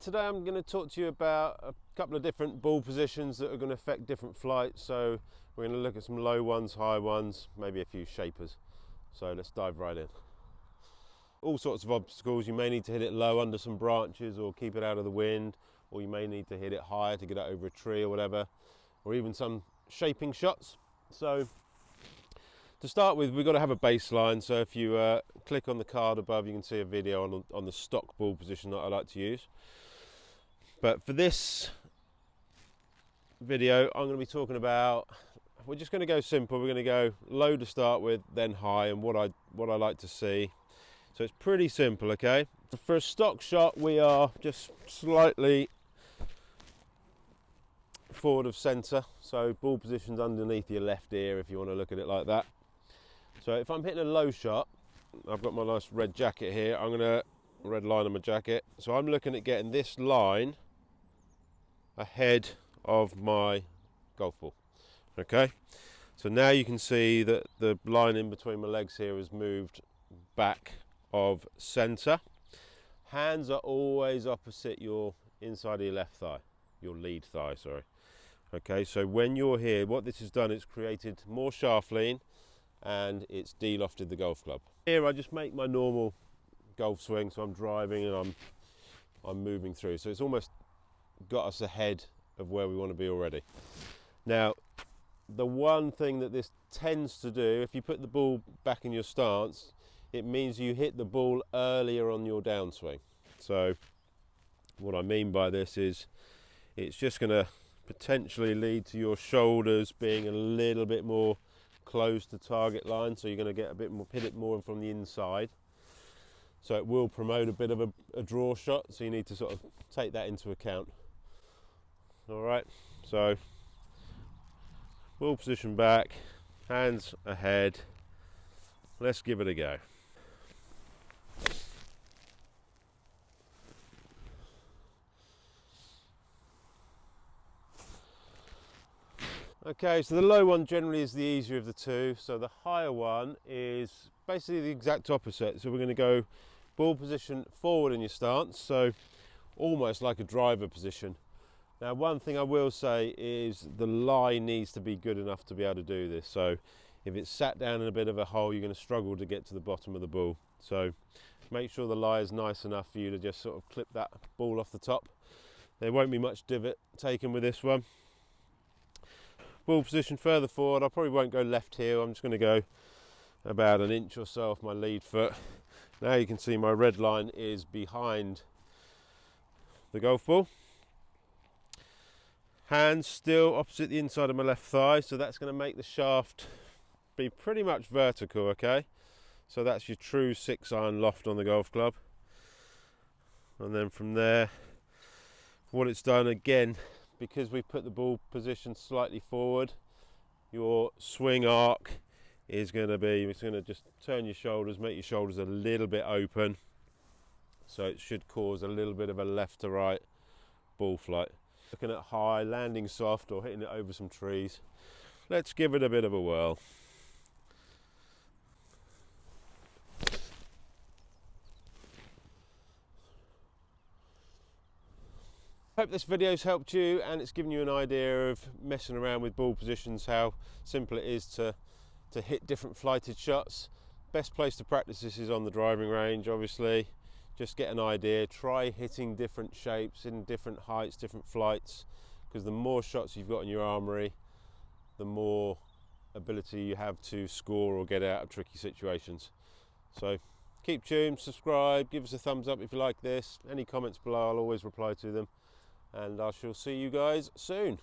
Today I'm going to talk to you about a couple of different ball positions that are going to affect different flights. So we're going to look at some low ones, high ones, maybe a few shapers. So let's dive right in. All sorts of obstacles. You may need to hit it low under some branches or keep it out of the wind, or you may need to hit it higher to get it over a tree or whatever, or even some shaping shots. So to start with, we've got to have a baseline. So if you click on the card above, you can see a video on the stock ball position that I like to use. But for this video, I'm going to be talking about, we're just going to go simple. We're going to go low to start with, then high, and what I like to see. So it's pretty simple, okay? For a stock shot, we are just slightly forward of centre. So ball position's underneath your left ear if you want to look at it like that. So if I'm hitting a low shot, I've got my nice red jacket here. I'm going to red line on my jacket. So I'm looking at getting this line ahead of my golf ball. Okay, so now you can see that the line in between my legs here has moved back of centre. Hands are always opposite your inside of your left thigh, your lead thigh, sorry. Okay, so when you're here, what this has done is created more shaft lean and it's de-lofted the golf club. Here I just make my normal golf swing, so I'm driving and I'm moving through. So it's almost got us ahead of where we want to be already. Now, the one thing that this tends to do, if you put the ball back in your stance, it means you hit the ball earlier on your downswing. So what I mean by this is it's just going to potentially lead to your shoulders being a little bit more close to target line, so you're going to get a bit more, hit it more from the inside. So it will promote a bit of a draw shot, so you need to sort of take that into account. All right, so ball position back, hands ahead. Let's give it a go. Okay, so the low one generally is the easier of the two. So the higher one is basically the exact opposite. So we're going to go ball position forward in your stance, so almost like a driver position. Now, one thing I will say is the lie needs to be good enough to be able to do this. So if it's sat down in a bit of a hole, you're going to struggle to get to the bottom of the ball. So make sure the lie is nice enough for you to just sort of clip that ball off the top. There won't be much divot taken with this one. Ball position further forward, I probably won't go left heel. I'm just going to go about an inch or so off my lead foot. Now you can see my red line is behind the golf ball. Hands still opposite the inside of my left thigh, so that's going to make the shaft be pretty much vertical, okay? So that's your true 6-iron loft on the golf club. And then from there, what it's done again, because we put the ball position slightly forward, your swing arc is going to be, it's going to just turn your shoulders, make your shoulders a little bit open. So it should cause a little bit of a left to right ball flight. Looking at high, landing soft, or hitting it over some trees. Let's give it a bit of a whirl. Hope this video's helped you and it's given you an idea of messing around with ball positions, how simple it is to hit different flighted shots. Best place to practice this is on the driving range, obviously. Just get an idea, try hitting different shapes in different heights, different flights, because the more shots you've got in your armoury, the more ability you have to score or get out of tricky situations. So keep tuned, subscribe, give us a thumbs up if you like this. Any comments below, I'll always reply to them. And I shall see you guys soon.